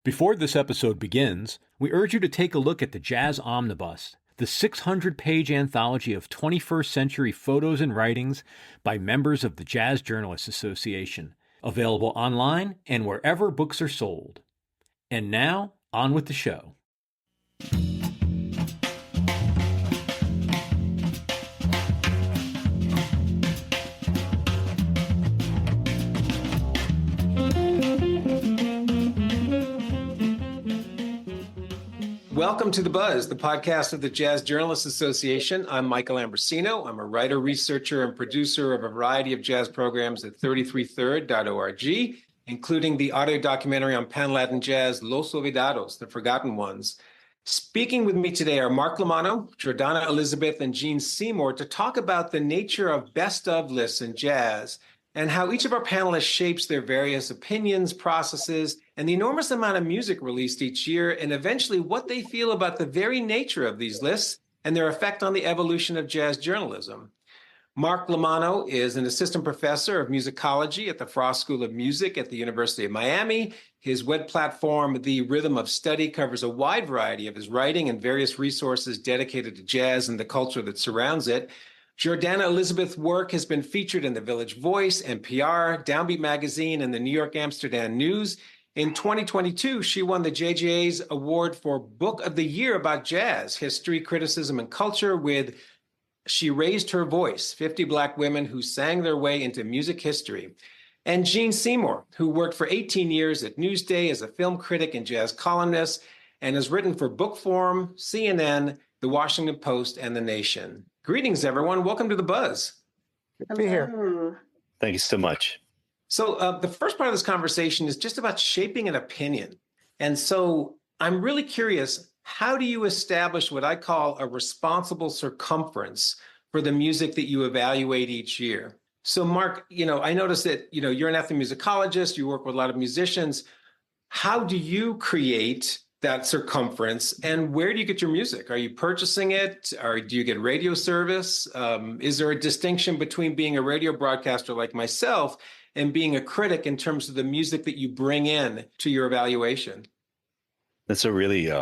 Before this episode begins, we urge you to take a look at the Jazz Omnibus, the 600-page anthology of 21st century photos and writings by members of the Jazz Journalists Association, available online and wherever books are sold. And now, on with the show. Welcome to The Buzz, the podcast of the Jazz Journalists Association. I'm Michael Ambrosino. I'm a writer, researcher, and producer of a variety of jazz programs at 33third.org, including the audio documentary on Pan-Latin jazz, Los Olvidados, The Forgotten Ones. Speaking with me today are Mark Lomanno, Jordannah Elizabeth, and Seymour to talk about the nature of best-of lists in jazz and how each of our panelists shapes their various opinions, processes, and the enormous amount of music released each year, and eventually what they feel about the very nature of these lists and their effect on the evolution of jazz journalism. Mark Lomanno is an assistant professor of musicology at the Frost School of Music at the University of Miami. His web platform, The Rhythm of Study, covers a wide variety of his writing and various resources dedicated to jazz and the culture that surrounds it. Jordannah Elizabeth's work has been featured in The Village Voice, NPR, Downbeat Magazine, and the New York Amsterdam News. In 2022, she won the JJA's award for Book of the Year about jazz, history, criticism, and culture with She Raised Her Voice, 50 Black Women Who Sang Their Way into Music History. And Seymour, who worked for 18 years at Newsday as a film critic and jazz columnist, and has written for Bookforum, CNN, The Washington Post, and The Nation. Greetings, everyone. Welcome to The Buzz. Good to be here. Thank you so much. So the first part of this conversation is just about shaping an opinion. And so I'm really curious, how do you establish what I call a responsible circumference for the music that you evaluate each year? So Mark, I noticed that, you're an ethnomusicologist, you work with a lot of musicians. How do you create that circumference, and where do you get your music? Are you purchasing it, or do you get radio service? Is there a distinction between being a radio broadcaster like myself and being a critic in terms of the music that you bring in to your evaluation? That's a really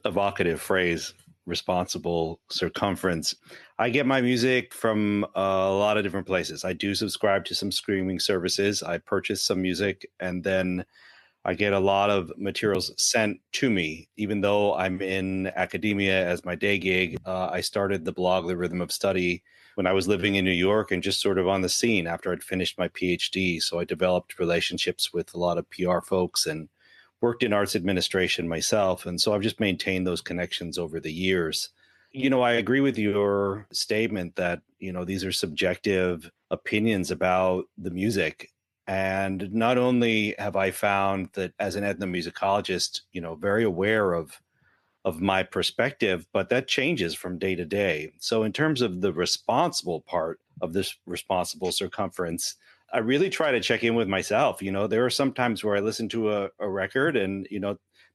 evocative phrase, responsible circumference. I get my music from a lot of different places. I do subscribe to some streaming services. I purchase some music, and then I get a lot of materials sent to me. Even though I'm in academia as my day gig, I started the blog, The Rhythm of Study, when I was living in New York and just sort of on the scene after I'd finished my PhD. So I developed relationships with a lot of PR folks and worked in arts administration myself. And so I've just maintained those connections over the years. I agree with your statement that, these are subjective opinions about the music. And not only have I found that as an ethnomusicologist, very aware of my perspective, but that changes from day to day. So in terms of the responsible part of this responsible circumference, I really try to check in with myself. There are some times where I listen to a record and,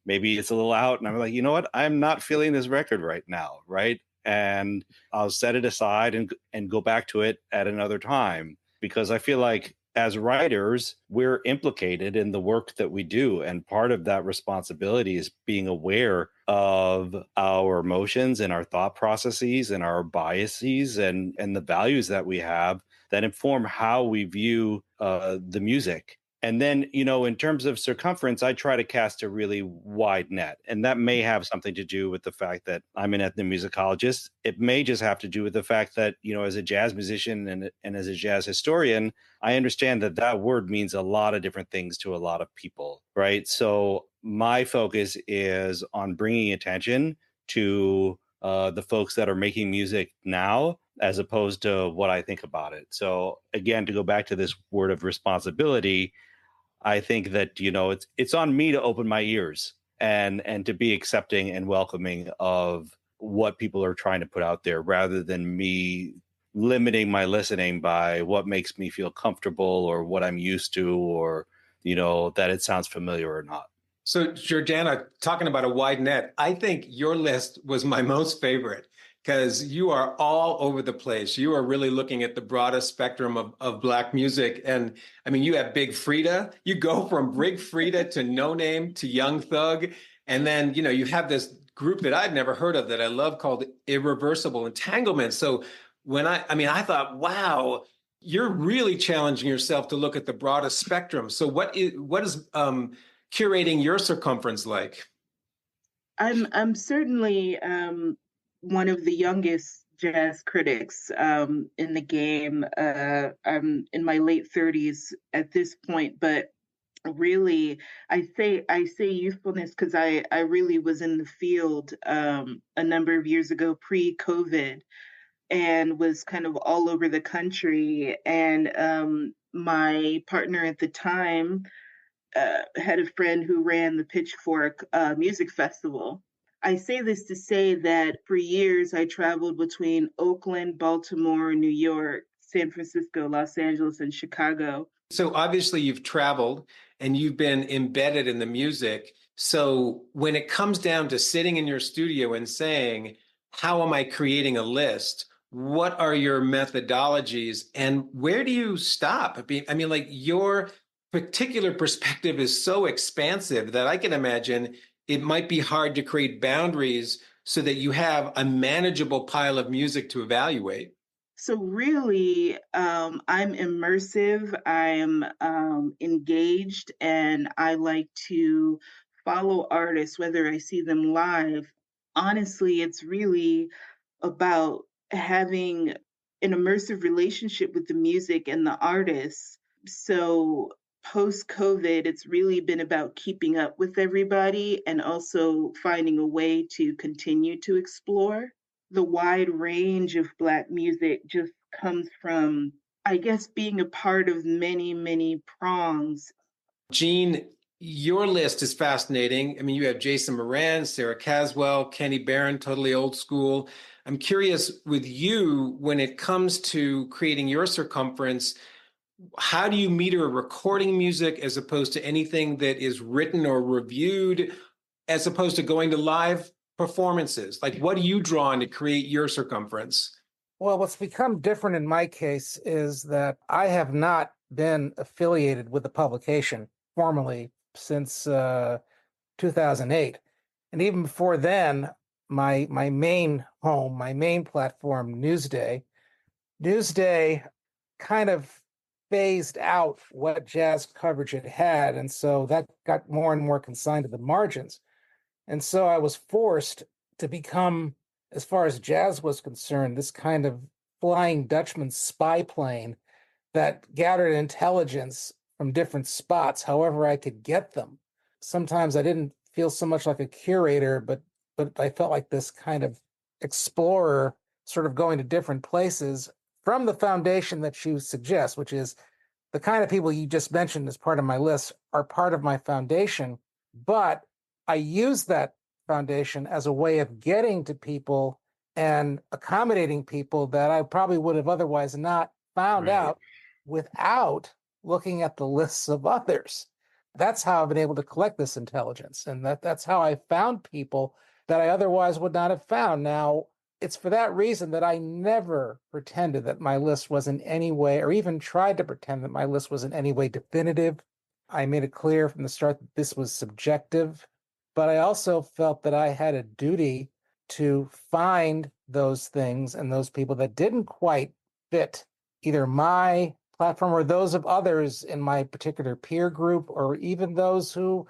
maybe it's a little out and I'm like, you know what, I'm not feeling this record right now, right? And I'll set it aside and go back to it at another time, because I feel like as writers, we're implicated in the work that we do. And part of that responsibility is being aware of our emotions and our thought processes and our biases and the values that we have that inform how we view the music. And then, in terms of circumference, I try to cast a really wide net. And that may have something to do with the fact that I'm an ethnomusicologist. It may just have to do with the fact that, as a jazz musician and as a jazz historian, I understand that word means a lot of different things to a lot of people, right? So my focus is on bringing attention to the folks that are making music now, as opposed to what I think about it. So again, to go back to this word of responsibility, I think that, it's on me to open my ears and to be accepting and welcoming of what people are trying to put out there, rather than me limiting my listening by what makes me feel comfortable or what I'm used to, or, that it sounds familiar or not. So Jordannah, talking about a wide net, I think your list was my most favorite. because you are all over the place. You are really looking at the broadest spectrum of Black music. And I mean, you have Big Frida. You go from Big Frida to No Name to Young Thug. And then, you have this group that I'd never heard of that I love called Irreversible Entanglement. So I thought, wow, you're really challenging yourself to look at the broadest spectrum. So what is curating your circumference like? I'm certainly one of the youngest jazz critics in the game. I'm in my late 30s at this point, but really, I say youthfulness because I really was in the field a number of years ago, pre-COVID, and was kind of all over the country. And my partner at the time had a friend who ran the Pitchfork Music Festival. I say this to say that for years I traveled between Oakland, Baltimore, New York, San Francisco, Los Angeles, and Chicago. So obviously you've traveled and you've been embedded in the music. So when it comes down to sitting in your studio and saying, how am I creating a list? What are your methodologies and where do you stop? I mean, like your particular perspective is so expansive that I can imagine it might be hard to create boundaries so that you have a manageable pile of music to evaluate. So really, I'm immersive, I'm engaged, and I like to follow artists, whether I see them live. Honestly, it's really about having an immersive relationship with the music and the artists. So post-COVID, it's really been about keeping up with everybody and also finding a way to continue to explore. The wide range of Black music just comes from, I guess, being a part of many, many prongs. Gene, your list is fascinating. I mean, you have Jason Moran, Sarah Caswell, Kenny Barron, totally old school. I'm curious with you, when it comes to creating your circumference, how do you meter recording music as opposed to anything that is written or reviewed, as opposed to going to live performances? Like, what do you draw on to create your circumference? Well, what's become different in my case is that I have not been affiliated with the publication formally since 2008. And even before then, my main home, my main platform, Newsday kind of phased out what jazz coverage it had. And so that got more and more consigned to the margins. And so I was forced to become, as far as jazz was concerned, this kind of Flying Dutchman spy plane that gathered intelligence from different spots, however I could get them. Sometimes I didn't feel so much like a curator, but I felt like this kind of explorer, sort of going to different places from the foundation that you suggest, which is the kind of people you just mentioned as part of my list are part of my foundation, but I use that foundation as a way of getting to people and accommodating people that I probably would have otherwise not found out without looking at the lists of others. That's how I've been able to collect this intelligence. And that's how I found people that I otherwise would not have found. Now, it's for that reason that I never pretended that my list was in any way, or even tried to pretend that my list was in any way definitive. I made it clear from the start that this was subjective, but I also felt that I had a duty to find those things and those people that didn't quite fit either my platform or those of others in my particular peer group, or even those who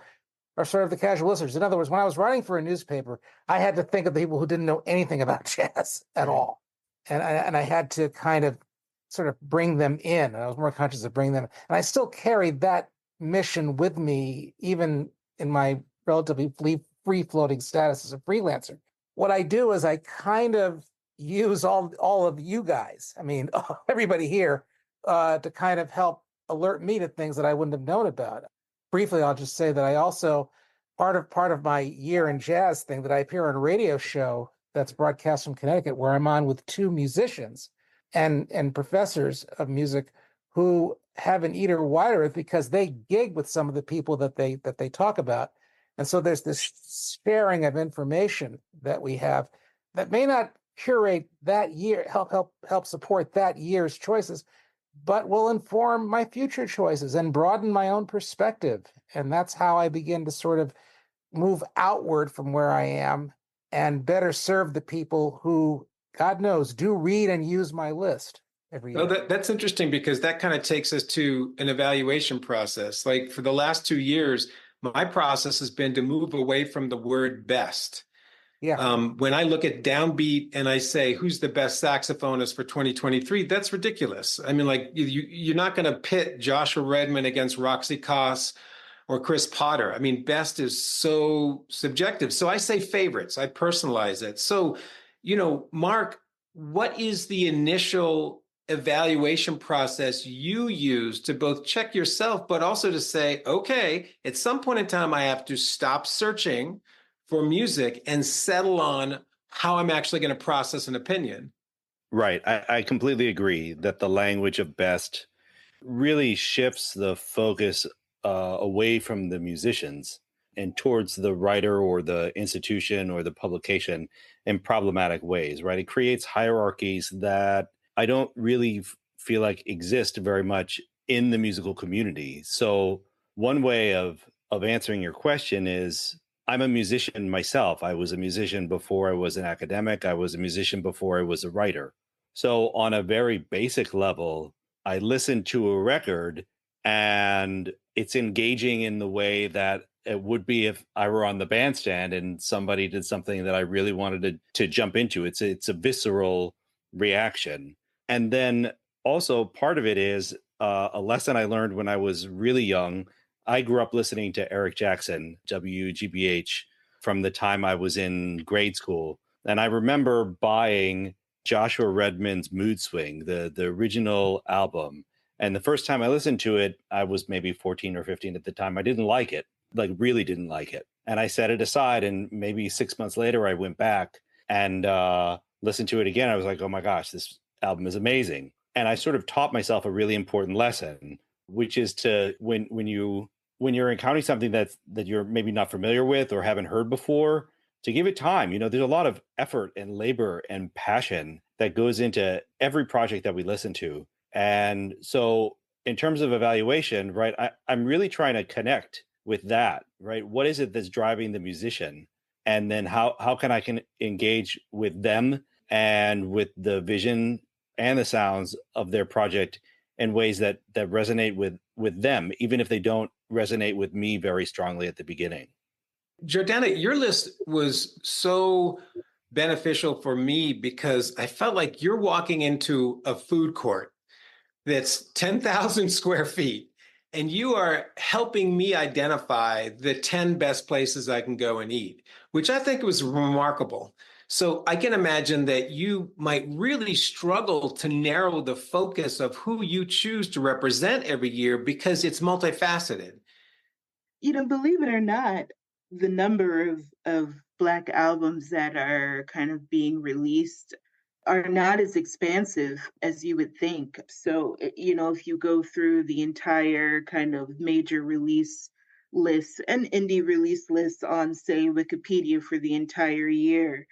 are sort of the casual listeners. In other words, when I was writing for a newspaper, I had to think of the people who didn't know anything about jazz at all. And I had to kind of sort of bring them in. And I was more conscious of bringing them. And I still carried that mission with me, even in my relatively free-floating status as a freelancer. What I do is I kind of use all of you guys, I mean, everybody here, to kind of help alert me to things that I wouldn't have known about. Briefly, I'll just say that I also, part of my year in jazz thing, that I appear on a radio show that's broadcast from Connecticut, where I'm on with two musicians and professors of music who have an eater wider because they gig with some of the people that they talk about. And so there's this sharing of information that we have that may not curate that year, help support that year's choices, but will inform my future choices and broaden my own perspective. And that's how I begin to sort of move outward from where I am and better serve the people who, God knows, do read and use my list every Well, year. that's interesting because that kind of takes us to an evaluation process. Like for the last 2 years, my process has been to move away from the word best. Yeah. When I look at Downbeat and I say, who's the best saxophonist for 2023? That's ridiculous. I mean, like you're not going to pit Joshua Redman against Roxy Koss or Chris Potter. I mean, best is so subjective. So I say favorites. I personalize it. So, Mark, what is the initial evaluation process you use to both check yourself, but also to say, okay, at some point in time, I have to stop searching for music and settle on how I'm actually going to process an opinion? Right. I completely agree that the language of best really shifts the focus away from the musicians and towards the writer or the institution or the publication in problematic ways, right? It creates hierarchies that I don't really feel like exist very much in the musical community. So one way of answering your question is I'm a musician myself. I was a musician before I was an academic. I was a musician before I was a writer. So on a very basic level, I listen to a record and it's engaging in the way that it would be if I were on the bandstand and somebody did something that I really wanted to jump into. It's a visceral reaction. And then also part of it is a lesson I learned when I was really young. I grew up listening to Eric Jackson, WGBH, from the time I was in grade school. And I remember buying Joshua Redman's Mood Swing, the original album. And the first time I listened to it, I was maybe 14 or 15 at the time. I didn't like it, like really didn't like it. And I set it aside. And maybe 6 months later, I went back and listened to it again. I was like, oh my gosh, this album is amazing. And I sort of taught myself a really important lesson, which is to when you're encountering something that you're maybe not familiar with or haven't heard before, to give it time. There's a lot of effort and labor and passion that goes into every project that we listen to. And so in terms of evaluation, right, I'm really trying to connect with that, right? What is it that's driving the musician? And then how can I engage with them and with the vision and the sounds of their project in ways that resonate with them, even if they don't resonate with me very strongly at the beginning. Jordannah, your list was so beneficial for me because I felt like you're walking into a food court that's 10,000 square feet, and you are helping me identify the 10 best places I can go and eat, which I think was remarkable. So I can imagine that you might really struggle to narrow the focus of who you choose to represent every year because it's multifaceted. Believe it or not, the number of Black albums that are kind of being released are not as expansive as you would think. So, if you go through the entire kind of major release lists and indie release lists on, say, Wikipedia for the entire year,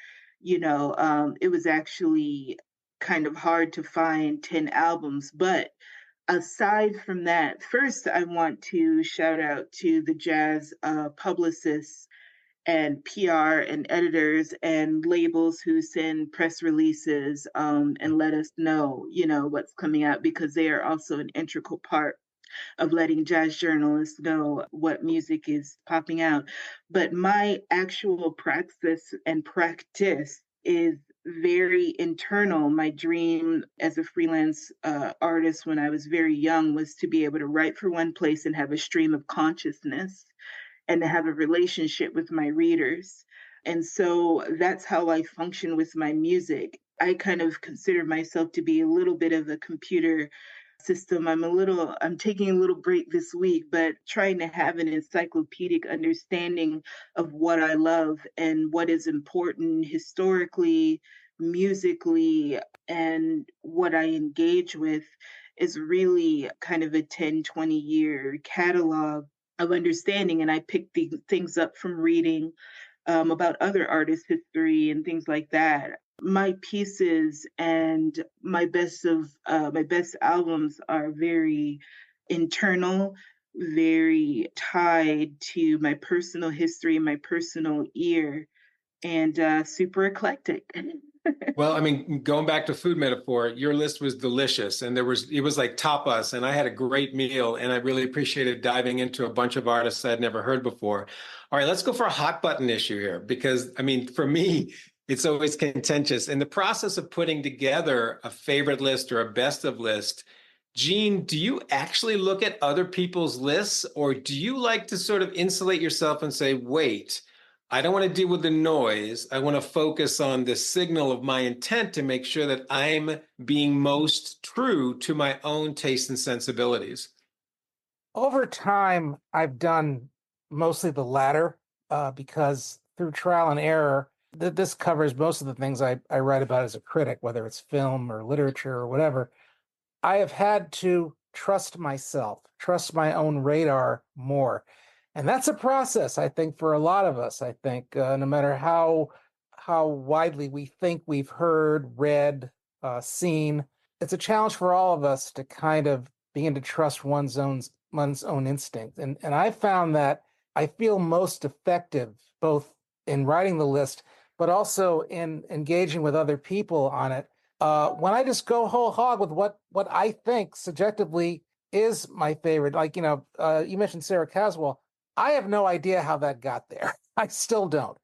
it was actually kind of hard to find 10 albums. But aside from that, first, I want to shout out to the jazz publicists and PR and editors and labels who send press releases and let us know, what's coming out, because they are also an integral part of letting jazz journalists know what music is popping out. But my actual practice is very internal. My dream as a freelance artist when I was very young was to be able to write for one place and have a stream of consciousness and to have a relationship with my readers. And so that's how I function with my music. I kind of consider myself to be a little bit of a computer system. I'm taking a little break this week, but trying to have an encyclopedic understanding of what I love and what is important historically, musically, and what I engage with is really kind of a 10, 20-year catalog of understanding. And I pick things up from reading about other artists' history and things like that. my pieces and my best albums are very internal, very tied to my personal history, my personal ear, and super eclectic. Well, I mean, going back to food metaphor, your list was delicious and it was like tapas and I had a great meal and I really appreciated diving into a bunch of artists I'd never heard before. All right, let's go for a hot button issue here because I mean, for me, it's always contentious. In the process of putting together a favorite list or a best of list, Gene, do you actually look at other people's lists or do you like to sort of insulate yourself and say, wait, I don't want to deal with the noise. I want to focus on the signal of my intent to make sure that I'm being most true to my own taste and sensibilities. Over time, I've done mostly the latter because through trial and error, this covers most of the things I write about as a critic, whether it's film or literature or whatever. I have had to trust myself, trust my own radar more. And that's a process, I think, for a lot of us. I think no matter how widely we think we've heard, read, seen, it's a challenge for all of us to kind of begin to trust one's own instinct. And I found that I feel most effective both in writing the list, but also in engaging with other people on it. When I just go whole hog with what I think subjectively is my favorite, like, you mentioned Sarah Caswell. I have no idea how that got there. I still don't.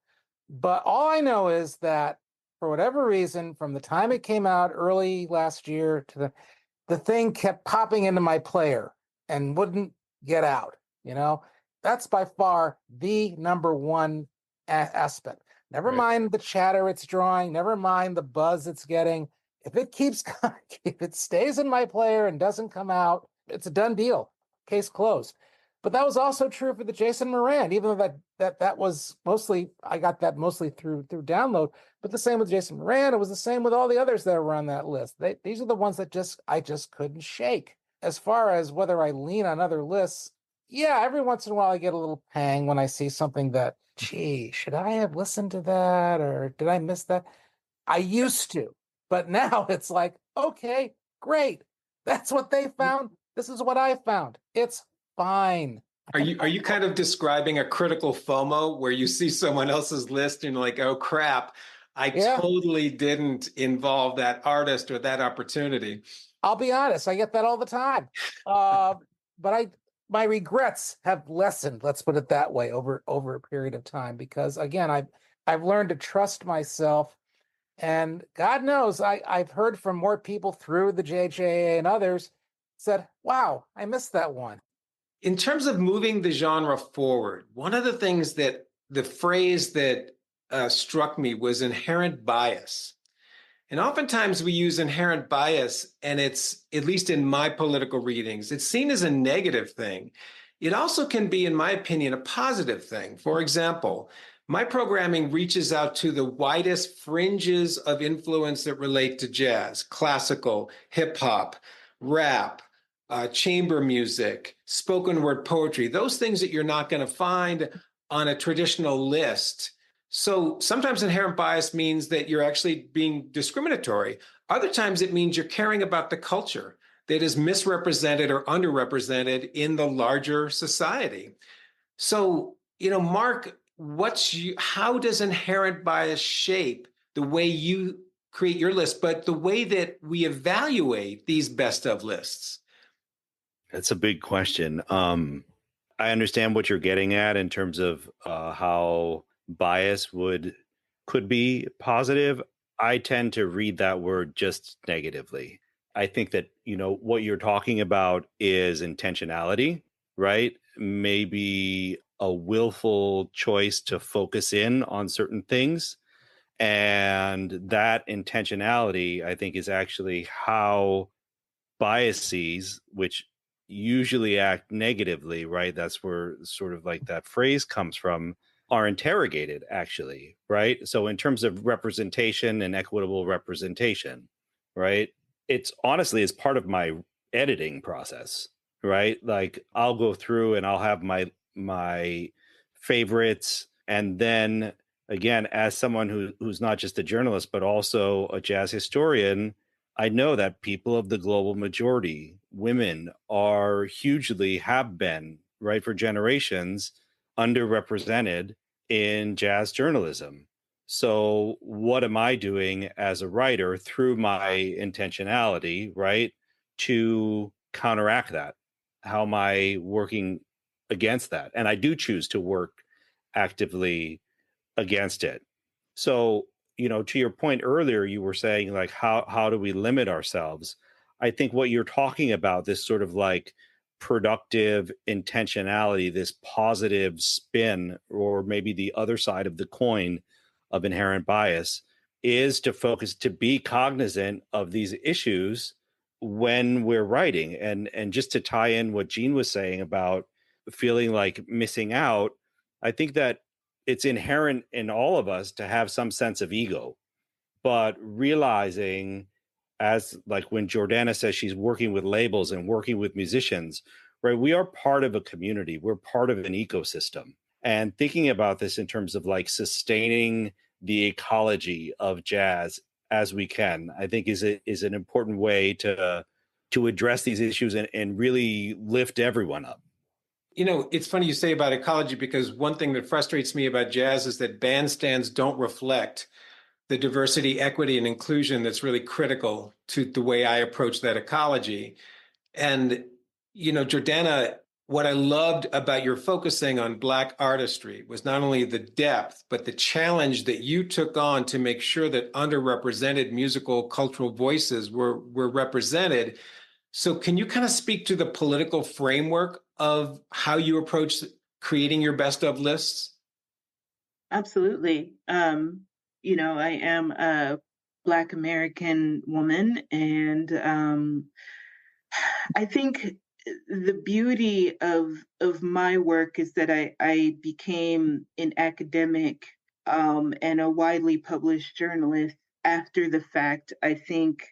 But all I know is that for whatever reason, from the time it came out early last year to the thing kept popping into my player and wouldn't get out. That's by far the number one aspect. Never mind the chatter it's drawing. Never mind the buzz it's getting. If it keeps, if it stays in my player and doesn't come out, it's a done deal. Case closed. But that was also true for the Jason Moran, even though that was mostly, I got that mostly through download. But the same with Jason Moran. It was the same with all the others that were on that list. These are the ones that I just couldn't shake. As far as whether I lean on other lists, yeah, every once in a while I get a little pang when I see something that, gee, should I have listened to that or did I miss that? I used to, but now it's like, okay, great. That's what they found. This is what I found. It's fine. Are you kind of describing a critical FOMO where you see someone else's list and you're like, oh crap, I totally didn't involve that artist or that opportunity? I'll be honest, I get that all the time. But my regrets have lessened, let's put it that way, over a period of time, because again, I've learned to trust myself. And God knows, I've heard from more people through the JJA and others said, wow, I missed that one. In terms of moving the genre forward, one of the things that the phrase that struck me was inherent bias. And oftentimes we use inherent bias, and it's, at least in my political readings, it's seen as a negative thing. It also can be, in my opinion, a positive thing. For example, my programming reaches out to the widest fringes of influence that relate to jazz: classical, hip hop, rap, chamber music, spoken word poetry, those things that you're not going to find on a traditional list. So sometimes inherent bias means that you're actually being discriminatory. Other times it means you're caring about the culture that is misrepresented or underrepresented in the larger society. So, Mark, how does inherent bias shape the way you create your list, but the way that we evaluate these best of lists? That's a big question. I understand what you're getting at in terms of how bias could be positive. I tend to read that word just negatively. I think that, what you're talking about is intentionality, right? Maybe a willful choice to focus in on certain things. And that intentionality, I think, is actually how biases, which usually act negatively, right? That's where sort of like that phrase comes from, are interrogated, actually, right? So in terms of representation and equitable representation, right? It's honestly is part of my editing process, right? Like I'll go through and I'll have my favorites, and then again, as someone who's not just a journalist, but also a jazz historian, I know that people of the global majority, women, are hugely, have been, right, for generations, underrepresented in jazz journalism. So, what am I doing as a writer through my intentionality, right, to counteract that? How am I working against that? And I do choose to work actively against it. So, to your point earlier, you were saying like how do we limit ourselves? I think what you're talking about, this sort of like productive intentionality, this positive spin, or maybe the other side of the coin of inherent bias, is to focus, to be cognizant of these issues when we're writing. And just to tie in what Jean was saying about feeling like missing out, I think that it's inherent in all of us to have some sense of ego, but realizing, as like when Jordannah says she's working with labels and working with musicians, right? We are part of a community. We're part of an ecosystem. And thinking about this in terms of like sustaining the ecology of jazz as we can, I think is an important way to address these issues and really lift everyone up. It's funny you say about ecology, because one thing that frustrates me about jazz is that bandstands don't reflect the diversity, equity, and inclusion that's really critical to the way I approach that ecology. And, Jordannah, what I loved about your focusing on Black artistry was not only the depth, but the challenge that you took on to make sure that underrepresented musical cultural voices were represented. So can you kind of speak to the political framework of how you approach creating your best of lists? Absolutely. I am a Black American woman, and I think the beauty of my work is that I became an academic and a widely published journalist after the fact. I think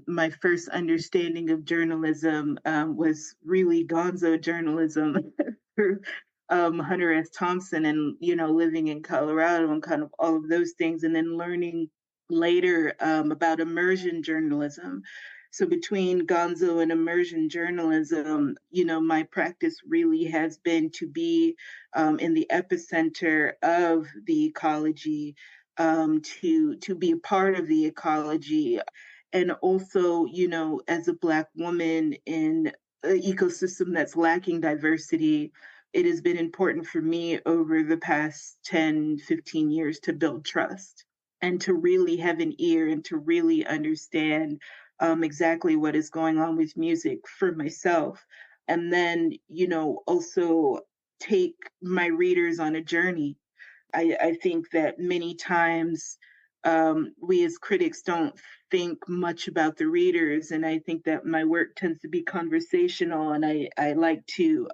my first understanding of journalism was really gonzo journalism through Hunter S. Thompson, and living in Colorado and kind of all of those things, and then learning later about immersion journalism. So between gonzo and immersion journalism, my practice really has been to be in the epicenter of the ecology, to be a part of the ecology, and also, as a Black woman in an ecosystem that's lacking diversity, it has been important for me over the past 10, 15 years to build trust and to really have an ear and to really understand exactly what is going on with music for myself. And then, also take my readers on a journey. I think that many times we as critics don't think much about the readers. And I think that my work tends to be conversational, and I like to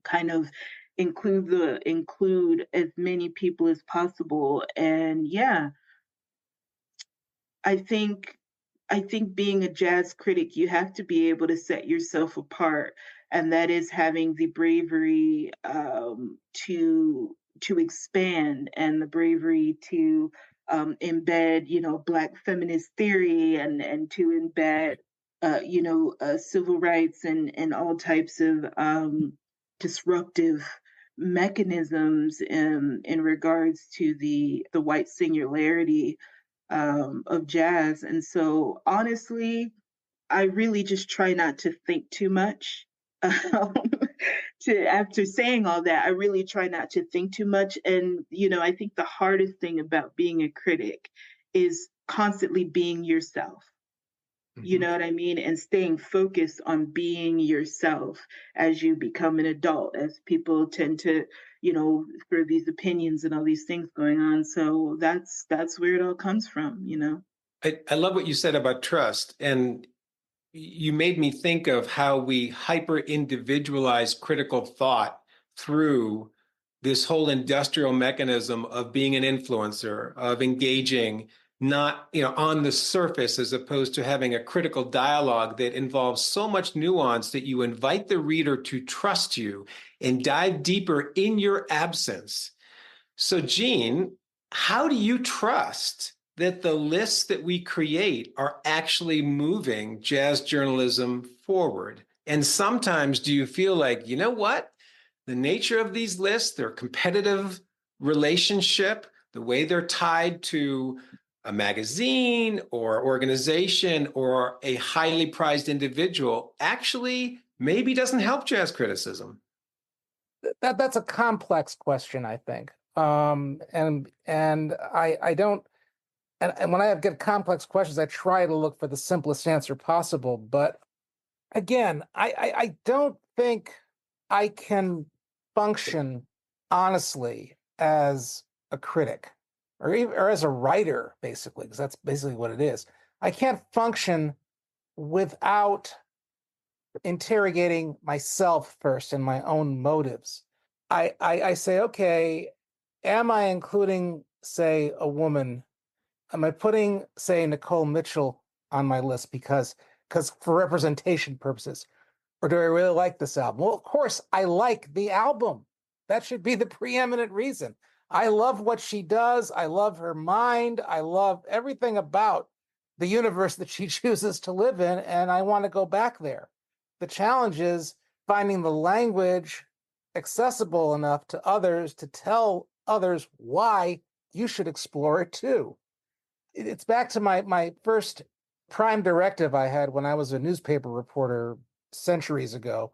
kind of include as many people as possible. And yeah, I think I think being a jazz critic, you have to be able to set yourself apart, and that is having the bravery to expand, and the bravery to embed, Black feminist theory, and to embed, civil rights and all types of disruptive mechanisms in regards to the white singularity of jazz. And so, honestly, I really just try not to think too much. Um, after saying all that, I really try not to think too much. And, I think the hardest thing about being a critic is constantly being yourself. You know what I mean? And staying focused on being yourself as you become an adult, as people tend to, for these opinions and all these things going on. So that's where it all comes from. I love what you said about trust. And you made me think of how we hyper individualize critical thought through this whole industrial mechanism of being an influencer, of engaging not, on the surface, as opposed to having a critical dialogue that involves so much nuance that you invite the reader to trust you and dive deeper in your absence. So, Gene, how do you trust that the lists that we create are actually moving jazz journalism forward? And sometimes do you feel like, you know what? The nature of these lists, their competitive relationship, the way they're tied to a magazine or organization or a highly prized individual actually maybe doesn't help jazz criticism. That's a complex question, I think. And I don't and when I get complex questions, I try to look for the simplest answer possible. But again, I don't think I can function honestly as a critic or as a writer, basically, because that's basically what it is. I can't function without interrogating myself first and my own motives. I say, okay, am I including, say, a woman? Am I putting, say, Nicole Mitchell on my list because for representation purposes? Or do I really like this album? Well, of course, I like the album. That should be the preeminent reason. I love what she does. I love her mind. I love everything about the universe that she chooses to live in, and I want to go back there. The challenge is finding the language accessible enough to others to tell others why you should explore it too. It's back to my first prime directive I had when I was a newspaper reporter centuries ago,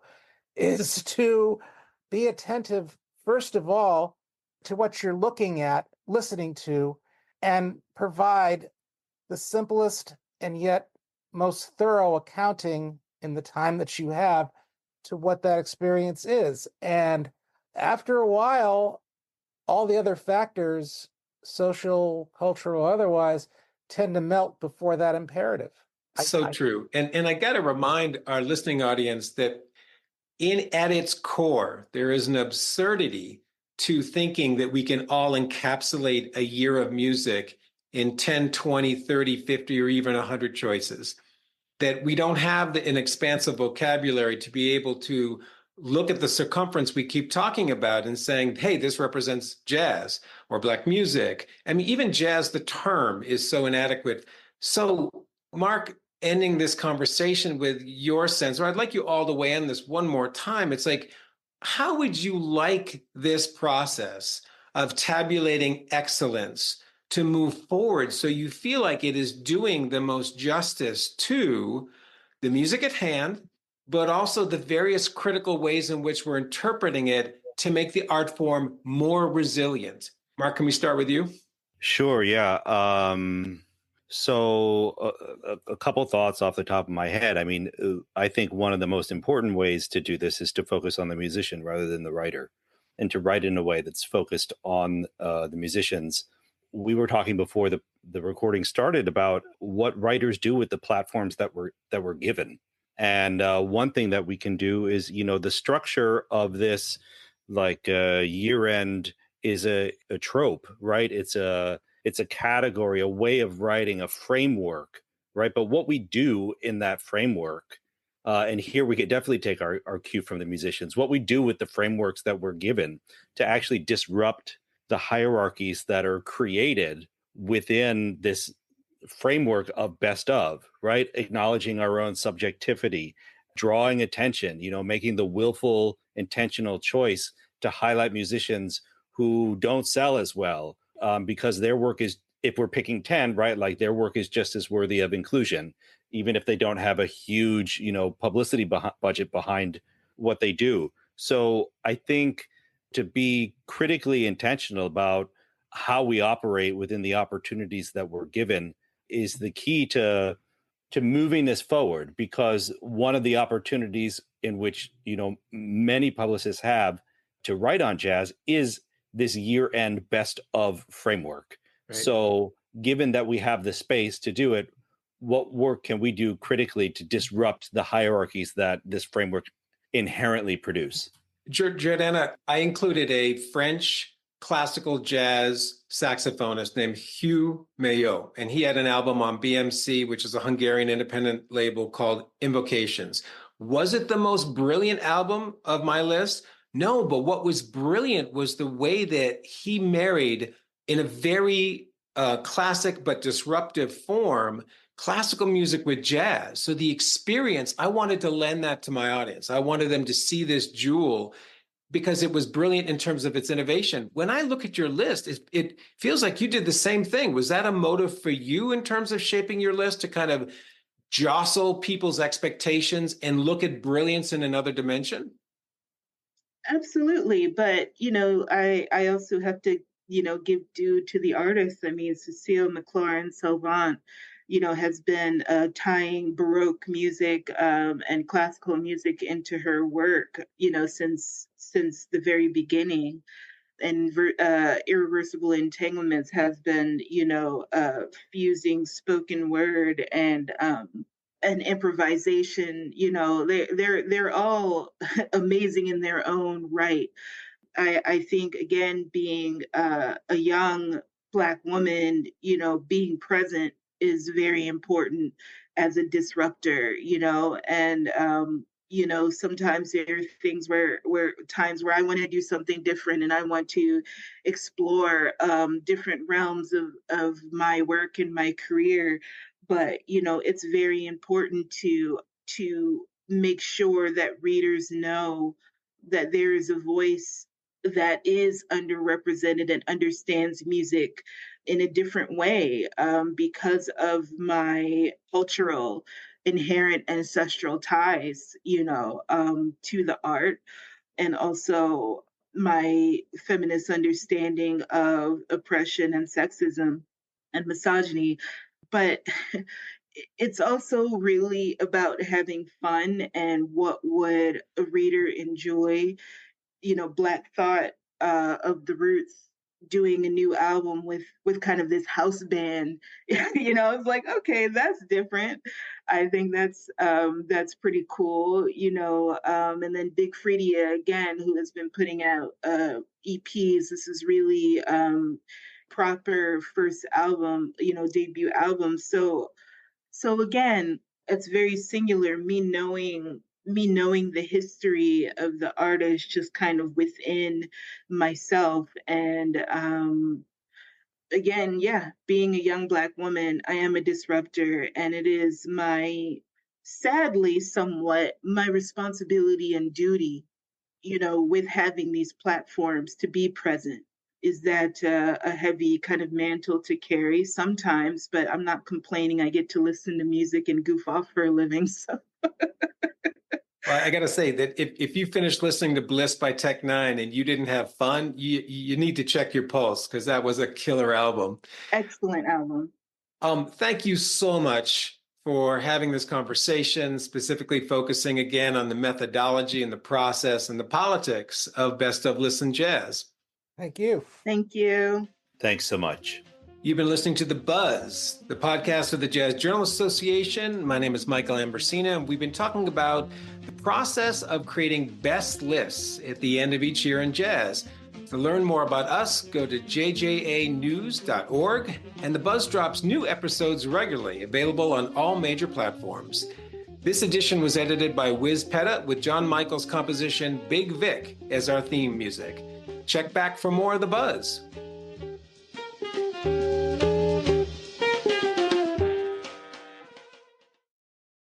is to be attentive, first of all, to what you're looking at, listening to, and provide the simplest and yet most thorough accounting in the time that you have to what that experience is. And after a while, all the other factors, social, cultural, otherwise, tend to melt before that imperative. So true. And I got to remind our listening audience that at its core, there is an absurdity to thinking that we can all encapsulate a year of music in 10, 20, 30, 50, or even 100 choices. That we don't have an expansive vocabulary to be able to look at the circumference we keep talking about and saying, hey, this represents jazz or Black music. I mean, even jazz, the term is so inadequate. So, Mark, ending this conversation with your sense, or I'd like you all to weigh in this one more time. It's like, how would you like this process of tabulating excellence to move forward so you feel like it is doing the most justice to the music at hand, but also the various critical ways in which we're interpreting it to make the art form more resilient? Mark, can we start with you? Sure, yeah. So a couple thoughts off the top of my head. I mean, I think one of the most important ways to do this is to focus on the musician rather than the writer, and to write in a way that's focused on the musicians. We were talking before the recording started about what writers do with the platforms that were given. And one thing that we can do is, the structure of this, like year end, is a trope, right? It's a category, a way of writing, a framework, right? But what we do in that framework, and here we could definitely take our cue from the musicians, what we do with the frameworks that we're given to actually disrupt the hierarchies that are created within this framework of best of, right? Acknowledging our own subjectivity, drawing attention, making the willful, intentional choice to highlight musicians who don't sell as well, because their work is, if we're picking 10, right, like their work is just as worthy of inclusion, even if they don't have a huge, publicity budget behind what they do. So I think to be critically intentional about how we operate within the opportunities that we're given is the key to moving this forward, because one of the opportunities in which, many publicists have to write on jazz is this year-end best of framework. Right. So given that we have the space to do it, what work can we do critically to disrupt the hierarchies that this framework inherently produce? Jordannah, I included a French classical jazz saxophonist named Hugh Maillot, and he had an album on BMC, which is a Hungarian independent label, called Invocations. Was it the most brilliant album of my list? No, but what was brilliant was the way that he married in a very classic but disruptive form classical music with jazz. So the experience, I wanted to lend that to my audience. I wanted them to see this jewel because it was brilliant in terms of its innovation. When I look at your list, it feels like you did the same thing. Was that a motive for you in terms of shaping your list to kind of jostle people's expectations and look at brilliance in another dimension? Absolutely. But, I also have to, give due to the artists. I mean, Cecile McLaurin Salvant, has been tying Baroque music and classical music into her work, since the very beginning. And Irreversible Entanglements has been, fusing spoken word and improvisation. They're all amazing in their own right. I think, again, being a young Black woman, being present is very important as a disruptor, and sometimes there are things where times where I want to do something different and I want to explore different realms of my work and my career. But it's very important to make sure that readers know that there is a voice that is underrepresented and understands music in a different way, because of my cultural inherent ancestral ties, to the art, and also my feminist understanding of oppression and sexism and misogyny. But it's also really about having fun and what would a reader enjoy. Black Thought of the Roots doing a new album with kind of this house band. It's like, okay, that's different. I think that's pretty cool. And then Big Freedia again, who has been putting out EPs. This is really proper first album, debut album. So again, it's very singular, me knowing the history of the artist just kind of within myself. And again, yeah, being a young Black woman, I am a disruptor, and it is sadly, somewhat my responsibility and duty, with having these platforms to be present. Is that a heavy kind of mantle to carry sometimes? But I'm not complaining. I get to listen to music and goof off for a living. So. Well, I got to say that if you finished listening to Bliss by Tech Nine and you didn't have fun, you need to check your pulse, because that was a killer album. Excellent album. Thank you so much for having this conversation, specifically focusing again on the methodology and the process and the politics of Best of Listen Jazz. Thank you. Thank you. Thanks so much. You've been listening to The Buzz, the podcast of the Jazz Journalists Association. My name is Michael Ambrosino, and we've been talking about the process of creating best lists at the end of each year in jazz. To learn more about us, go to jjanews.org, and The Buzz drops new episodes regularly, available on all major platforms. This edition was edited by Wiz Petta, with John Michael's composition Big Vic as our theme music. Check back for more of The Buzz.